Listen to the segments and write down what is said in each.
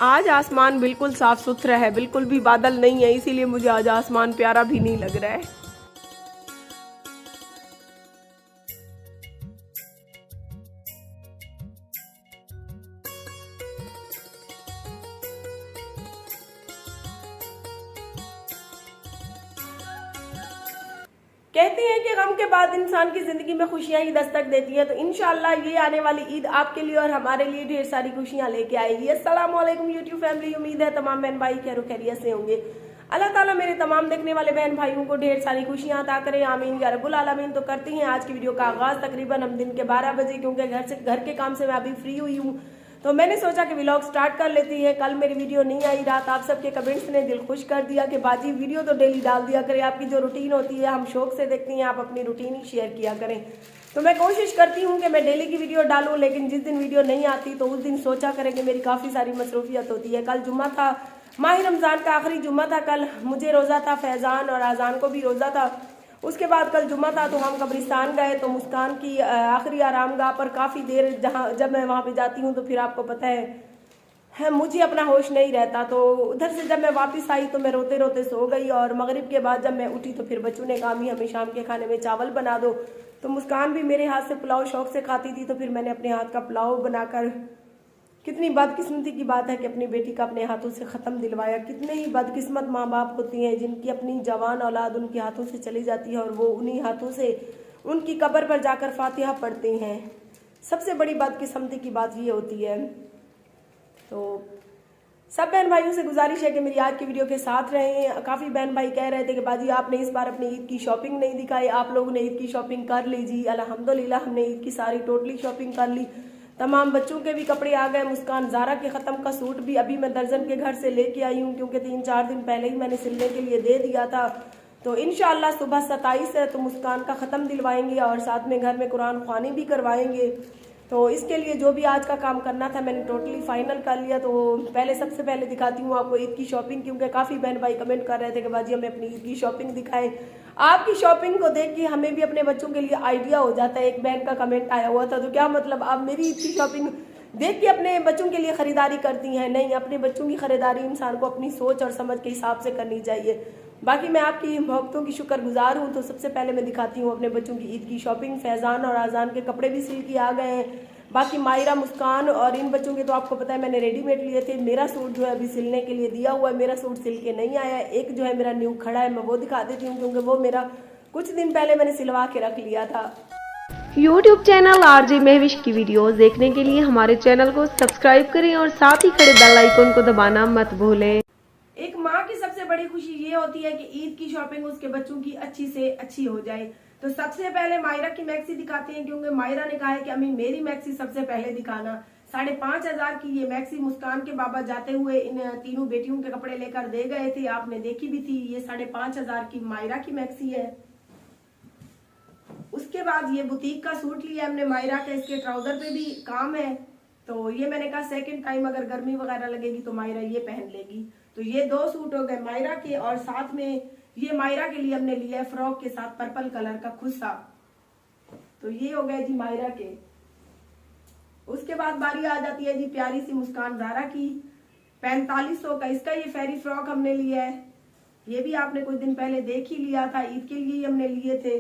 आज आसमान बिल्कुल साफ सुथरा है, बिल्कुल भी बादल नहीं है, इसीलिए मुझे आज आसमान प्यारा भी नहीं लग रहा है। कहते हैं कि गम के बाद इंसान की जिंदगी में खुशियां ही दस्तक देती हैं, तो इंशाअल्लाह ये आने वाली ईद आपके लिए और हमारे लिए ढेर सारी खुशियां लेके आएगी। अस्सलाम वालेकुम यूट्यूब फैमिली, उम्मीद है तमाम बहन भाई खैर खैरियत से होंगे। अल्लाह ताला मेरे तमाम देखने वाले बहन भाइयों को ढेर सारी खुशियां अता करें, आमीन या रब्बुल आलमीन। तो करती हैं आज की वीडियो का आगाज तकरीबन हम दिन के 12 बजे, क्योंकि घर के काम से मैं अभी फ्री हुई हूँ, तो मैंने सोचा कि व्लॉग स्टार्ट कर लेती है। कल मेरी वीडियो नहीं आई, रात आप सबके कमेंट्स ने दिल खुश कर दिया कि बाजी वीडियो तो डेली डाल दिया करें, आपकी जो रूटीन होती है हम शौक से देखती हैं, आप अपनी रूटीन ही शेयर किया करें। तो मैं कोशिश करती हूँ कि मैं डेली की वीडियो डालूं, लेकिन जिस दिन वीडियो नहीं आती तो उस दिन सोचा करें कि मेरी काफ़ी सारी मसरूफियत होती है। कल जुम्मा था, माह रमज़ान का आखिरी जुम्मा था, कल मुझे रोज़ा था, फैज़ान और आज़ान को भी रोज़ा था। उसके बाद कल जुम्मा था तो हम कब्रिस्तान गए, तो मुस्कान की आखिरी आरामगाह पर काफ़ी देर जब मैं वहाँ पे जाती हूँ तो फिर आपको पता है मुझे अपना होश नहीं रहता। तो उधर से जब मैं वापस आई तो मैं रोते रोते सो गई, और मगरिब के बाद जब मैं उठी तो फिर बच्चों ने कहा अम्मी हमें शाम के खाने में चावल बना दो। तो मुस्कान भी मेरे हाथ से पुलाव शौक से खाती थी, तो फिर मैंने अपने हाथ का पुलाव बनाकर, कितनी बदकिस्मती की बात है कि अपनी बेटी का अपने हाथों से ख़त्म दिलवाया। कितने ही बदकिस्मत माँ बाप होती हैं जिनकी अपनी जवान औलाद उनके हाथों से चली जाती है और वो उन्हीं हाथों से उनकी कब्र पर जाकर फातिहा पढ़ते हैं। सबसे बड़ी बदकिस्मती की बात ये होती है। तो सब बहन भाइयों से गुजारिश है कि मेरी आज की वीडियो के साथ रहें। काफ़ी बहन भाई कह रहे थे कि बाजी आपने इस बार अपनी ईद की शॉपिंग नहीं दिखाई, आप लोगों ने ईद की शॉपिंग कर ली। जी अल्हम्दुलिल्लाह हमने ईद की सारी टोटली शॉपिंग कर ली, तमाम बच्चों के भी कपड़े आ गए। मुस्कान ज़ारा के ख़त्म का सूट भी अभी मैं दर्जन के घर से लेके आई हूँ, क्योंकि 3-4 दिन पहले ही मैंने सिलने के लिए दे दिया था। तो इंशाअल्लाह सुबह 27 है तो मुस्कान का ख़त्म दिलवाएंगे और साथ में घर में कुरान ख़वानी भी करवाएंगे। तो इसके लिए जो भी आज का काम करना था मैंने टोटली फाइनल कर लिया। तो पहले सबसे पहले दिखाती हूँ आपको ईद की शॉपिंग, क्योंकि काफ़ी बहन भाई कमेंट कर रहे थे कि बाजी हमें अपनी ईद की शॉपिंग दिखाएं। आपकी शॉपिंग को देख के हमें भी अपने बच्चों के लिए आइडिया हो जाता है। एक बहन का कमेंट आया हुआ था, तो क्या मतलब आप मेरी ईद की शॉपिंग देख के अपने बच्चों के लिए खरीदारी करती हैं? नहीं, अपने बच्चों की खरीदारी इंसान को अपनी सोच और समझ के हिसाब से करनी चाहिए। बाकी मैं आपकी मोहब्बतों की शुक्रगुजार हूँ। तो सबसे पहले मैं दिखाती हूँ अपने बच्चों की ईद की शॉपिंग। फैज़ान और आज़ान के कपड़े भी सिल के आ गए हैं। बाकी मायरा, मुस्कान और इन बच्चों के तो आपको पता है मैंने रेडीमेड लिए थे। मेरा सूट जो है अभी सिलने के लिए दिया हुआ है, मेरा सूट सिल के नहीं आया। एक जो है मेरा न्यू खड़ा है, मैं वो दिखा देती हूँ, क्योंकि वो मेरा कुछ दिन पहले मैंने सिलवा के रख लिया था। YouTube चैनल आरजे महविश की वीडियोस देखने के लिए हमारे चैनल को सब्सक्राइब करें और साथ ही खड़े बेल आइकन को दबाना मत भूलें। एक माँ की सबसे बड़ी खुशी ये होती है कि ईद की शॉपिंग उसके बच्चों की अच्छी से अच्छी हो जाए। तो सबसे पहले मायरा की मैक्सी दिखाते हैं, क्योंकि मायरा ने कहा है कि अम्मी मेरी मैक्सी सबसे पहले दिखाना। 5,500 की ये मैक्सी मुस्कान के बाबा जाते हुए इन तीनों बेटियों के कपड़े लेकर दे गए थे, आपने देखी भी थी। ये 5,500 की मायरा की मैक्सी है। उसके बाद ये बुटीक का सूट लिया हमने मायरा का, इसके ट्राउजर पे भी काम है। तो ये मैंने कहा सेकंड टाइम अगर गर्मी वगैरह लगेगी तो मायरा ये पहन लेगी। तो ये 2 सूट हो गए मायरा के, और साथ में ये मायरा के लिए हमने लिया है फ्रॉक के साथ पर्पल कलर का खुस्सा। तो ये हो गए जी मायरा के। उसके बाद बारी आ जाती है जी प्यारी सी मुस्कान ज़ारा की। 4500 का इसका ये फेरी फ्रॉक हमने लिया है। ये भी आपने कुछ दिन पहले देख ही लिया था, ईद के लिए हमने लिए थे।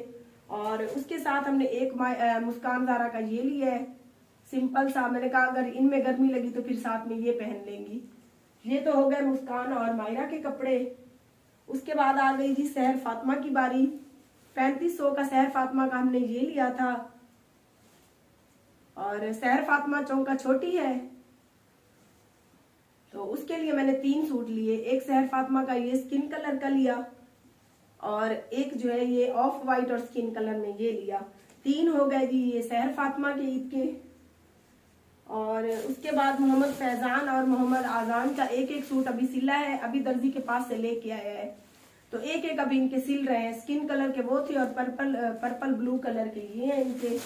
और उसके साथ हमने एक मुस्कान ज़ारा का ये लिया है सिंपल सा। मैंने कहा अगर इनमें गर्मी लगी तो फिर साथ में ये पहन लेंगी। ये तो हो गए मुस्कान और मायरा के कपड़े। उसके बाद आ गई जी सहर फातिमा की बारी। 3500 का सहर फातिमा का हमने ये लिया था, और सहर फातिमा चौंका छोटी है तो उसके लिए मैंने 3 सूट लिए। एक सहर फातिमा का ये स्किन कलर का लिया, और एक जो है ये ऑफ वाइट और स्किन कलर में ये लिया। 3 हो गए जी ये सहर फातिमा के ईद के। और उसके बाद मोहम्मद फैज़ान और मोहम्मद आज़ान का एक एक सूट अभी सिला है, अभी दर्जी के पास से लेके आया है। तो एक एक अभी इनके सिल रहे हैं। स्किन कलर के वो थे और पर्पल ब्लू कलर के ये हैं इनके।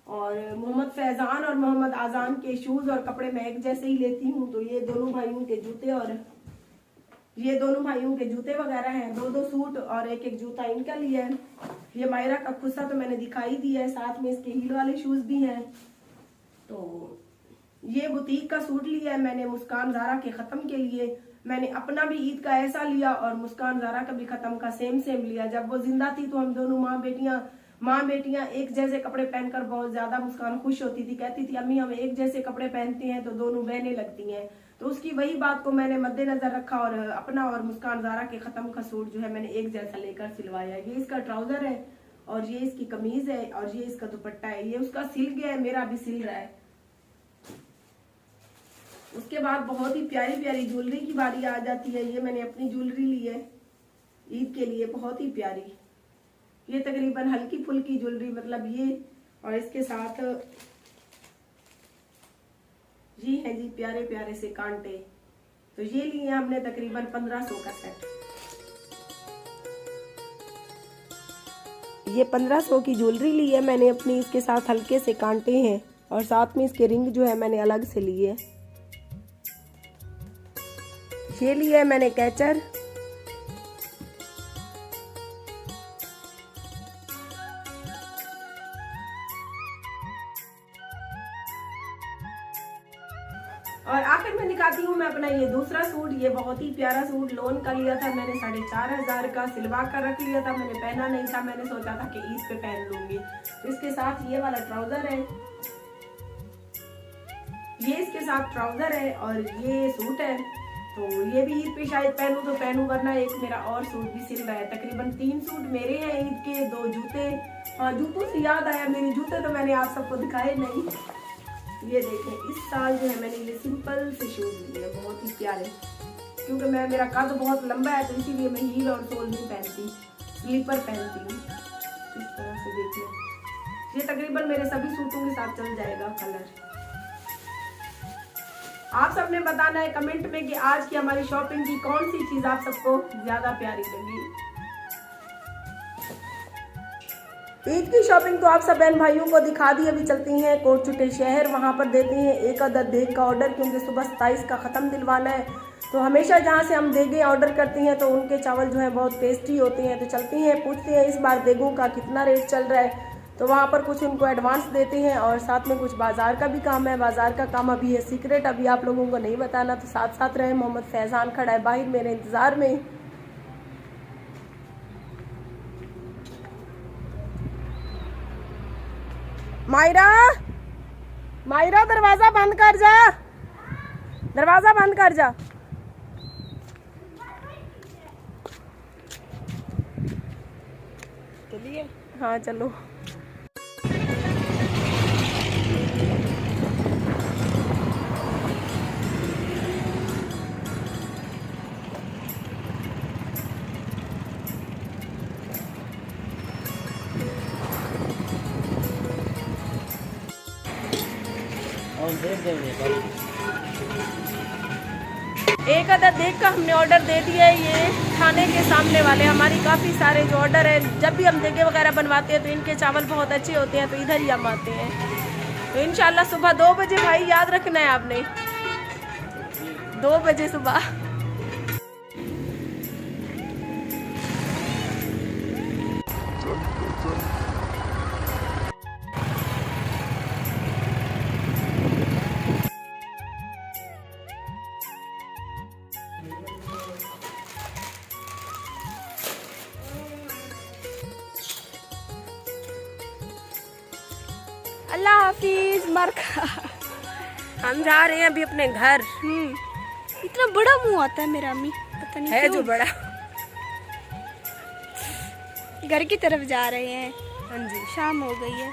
और मोहम्मद फैज़ान और मोहम्मद आज़ान के शूज और कपड़े मैं एक जैसे ही लेती हूँ। तो ये दोनों भाइयों के जूते और ये दोनों भाइयों के जूते वगैरह हैं। 2-2 सूट और एक एक जूता इनका लिया है। ये मायरा का खुस्सा तो मैंने दिखाई दिया है, साथ में इसके हील वाले शूज भी हैं। तो ये बुटीक का सूट लिया है मैंने मुस्कान ज़ारा के ख़त्म के लिए। मैंने अपना भी ईद का ऐसा लिया और मुस्कान ज़ारा का भी ख़त्म का सेम लिया। जब वो जिंदा थी तो हम दोनों माँ बेटियां एक जैसे कपड़े पहनकर बहुत ज्यादा मुस्कान खुश होती थी, कहती थी अम्मी हम एक जैसे कपड़े पहनते हैं तो दोनों बहनें लगती हैं। तो उसकी वही बात को मैंने मद्देनजर रखा और अपना और मुस्कान ज़ारा के ख़त्म का सूट जो है मैंने एक जैसा लेकर सिलवाया। ये इसका ट्राउजर है और ये इसकी कमीज है और ये इसका दुपट्टा है। ये उसका सिल गया है, मेरा भी सिल रहा है। उसके बाद बहुत ही प्यारी प्यारी ज्वेलरी की बारी आ जाती है। ये मैंने अपनी ज्वेलरी ली है ईद के लिए, बहुत ही प्यारी। ये तकरीबन हल्की फुल्की ज्वेलरी, मतलब ये और इसके साथ ये है जी प्यारे प्यारे से कांटे। तो ये लिए हमने तकरीबन 1500 का सेट। ये 1500 की ज्वेलरी ली है मैंने अपनी, इसके साथ हल्के से कांटे हैं और साथ में इसके रिंग जो है मैंने अलग से लिए। ये लिया है मैंने कैचर। और आखिर में दिखाती हूँ मैं अपना ये दूसरा सूट। ये बहुत ही प्यारा सूट लोन का लिया था मैंने, 4500 का सिलवा कर रख लिया था। मैंने पहना नहीं था, मैंने सोचा था कि ईद पे पहन लूंगी। तो इसके साथ ये वाला ट्राउजर है, ये इसके साथ ट्राउजर है और ये सूट है। तो ये भी ईद पे शायद पहनूं तो पहनूं, वरना एक मेरा और सूट भी सिल रहा है। तकरीबन 3 सूट मेरे हैं ईद के, 2 जूते। हाँ, जूतों से याद आया, मेरे जूते तो मैंने आप सबको दिखाए नहीं। ये देखें, इस साल जो है मैंने ये सिंपल से शूज लिए, बहुत ही प्यारे। क्योंकि मेरा कद बहुत लंबा है तो इसीलिए मैं हील और सोल नहीं पहनती, स्लीपर पहनती हूँ। इस तरह से देखिए, ये तकरीबन मेरे सभी सूटों के साथ चल जाएगा कलर। आप सबने बताना है कमेंट में कि आज की हमारी शॉपिंग की कौन सी चीज आप सबको ज्यादा प्यारी लगी। ईद की शॉपिंग तो आप सब बहन भाइयों को दिखा दी। अभी चलती हैं कोटचुटे शहर, वहां पर देते हैं 1 अदद देग का ऑर्डर, क्योंकि सुबह 27 का ख़त्म दिलवाना है। तो हमेशा जहां से हम देगें ऑर्डर करती हैं तो उनके चावल जो है बहुत टेस्टी होते हैं। तो चलती हैं, पूछते हैं इस बार देगों का कितना रेट चल रहा है। तो वहाँ पर कुछ उनको एडवांस देते हैं और साथ में कुछ बाज़ार का भी काम है। बाज़ार का काम अभी है सीक्रेट, अभी आप लोगों को नहीं बताना। तो साथ साथ रहे। मोहम्मद फैज़ान खड़ा है बाहर मेरे इंतज़ार में। मायरा दरवाज़ा बंद कर जा, दरवाज़ा बंद कर जा। चलिए, हाँ चलो। एक अदद देग का हमने ऑर्डर दे दिया है। ये खाने के सामने वाले हमारी काफ़ी सारे जो ऑर्डर है, जब भी हम देगे वगैरह बनवाते हैं तो इनके चावल बहुत अच्छे होते हैं, तो इधर ही हम आते हैं। तो इंशाल्लाह सुबह 2 बजे भाई याद रखना है आपने, 2 बजे सुबह। अल्लाह हाफिज मरका। हम जा रहे हैं अभी अपने घर। इतना बड़ा मुंह आता है मेरा, अम्मी पता नहीं है क्यों। जो बड़ा। घर की तरफ जा रहे हैं। हाँ जी, शाम हो गई है।